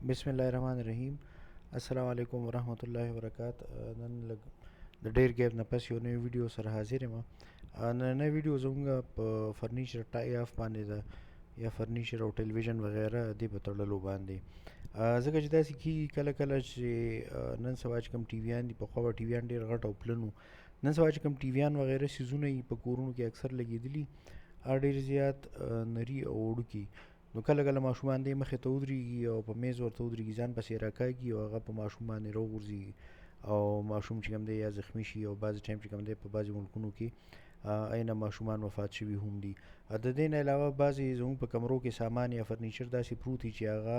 بسم الله الرحمن الرحیم. السلام علیکم ورحمت الله وبرکات. نن لږ د ډیر ګیپ نه پس یو نوی ویډیو سره حاضر یم. نننۍ ویډیو زموږ په فرنیچر ټای آف باندې ده یا فرنیچر او ټلویزیون وغیره دې په تړلو باندې ځکه چې داسې کېږي کله کله چې نن سبا چې کوم ټي ویان دي، پخوا به ټي ویان ډېر غټ او پلن وو. نن سبا چې کوم ټي ویان وغیره څیزونه یې په کورونو کې اکثر لګېدلي ډېر زیات نري او وړوکي. نو کله کله ماشومان دې مخې ته ودرېږي او په میز ورته ودرېږي، ځان پسې راکاږي او هغه په ماشوم باندې راوغورځېږي او ماشوم چې کوم دی یا زخمي شي، او بعضې ټایم چې کوم دی په بعضې ملکونو کې عینه ماشومان وفات شوي هم دي. د دې نه علاوه بعضې زموږ په کمرو کې سامان یا فرنیچر داسې پروت وي چې هغه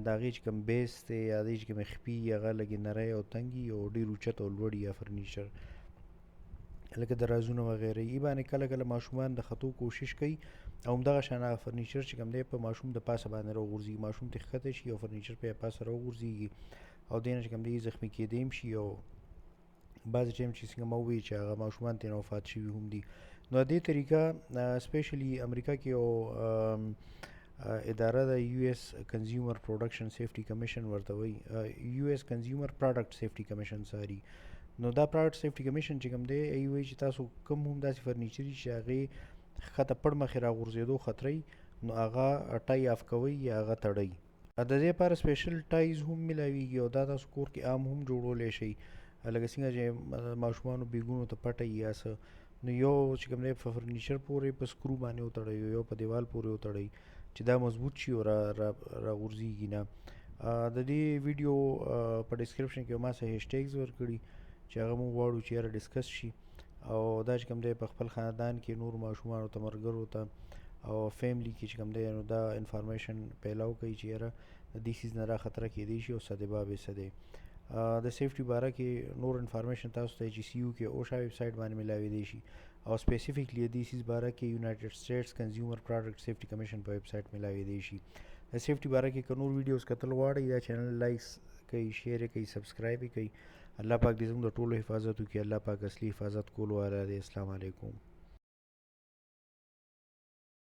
د هغې چې کوم بیس دی یا د هغې چې کومې خپې هغه لږې نری او تنګ وي او ډېر اوچت او لوړ یا فرنیچر لکه درازونه وغیره یې باندې کله کله ماشومان د ختو کوشش کوي او همدغه شان هغه فرنیچر چې کوم دی په ماشوم د پاسه باندې راوغورځېږي، ماشوم ترې ښکته شي او فرنیچر په پاسه راوغورځېږي او دې نه چې کوم دی زخمي کېدی هم شي او بعضې ټایم چې څنګه ما وویل چې هغه ماشومان ترې وفات شوي هم دي. نو دې طریقه سپیشلی امریکا کې یو اداره د یو ایس کنزیومر پروډکشن سیفټي کمیشن ورته وایي، یو ایس کنزیومر پروډکټ سیفټي کمیشن ساري. نو دا پروډکټ سیفټي کمیشن چې کوم دی ای وایي چې تاسو کوم هم داسې فرنیچر چې هغې ښکته پړ مخې راغورځېدو خطره وي نو هغه ټای آف کوئ یا هغه تړئ. د دې لپاره سپیشل ټایز هم میلاویږي او دا تاسو کور کې عام هم جوړولی شئ، لکه څنګه چې ماشومانو بیګونو ته پټئ یا څه. نو یو چې کوم دی په فرنیچر پورې په سکرو باندې وتړئ، یو په دیوال پورې وتړئ چې دا مضبوط شي او راغورځېږي نه. د دې ویډیو په ډسکرپشن کې ما څه هیشټیګز ورکړي چې هغه موږ غواړو چې یاره ډسکس شي او دا چې کوم دی په خپل خاندان کې نور ماشومانو ته، ملګرو ته او فیملی کې چې کوم دی نو دا انفارمیشن پیلاو کوي چې یاره د دې څیز نه دا خطره کېدی شي او څه دی باب یې څه دی. د سیفټي باره کې نور انفارمیشن تاسو ته جي سی یو کې اوشا ویب سایټ باندې میلاویدی شي او سپیسیفکلی د دې څیز باره کې یونایټډ سټیټس کنزیومر پروډکټ سیفټي کمیشن په ویب سایټ میلاویدی شي. د سیفټي باره کې که نور ویډیوز کتل غواړئ دا چینل لایکس کوئ، شیر یې کوئ، سبسکرایب یې کوئ. الله پاک دې زموږ د ټولو حفاظت وکړي. الله پاک اصلي حفاظت کولو والا دی. السلام علیکم.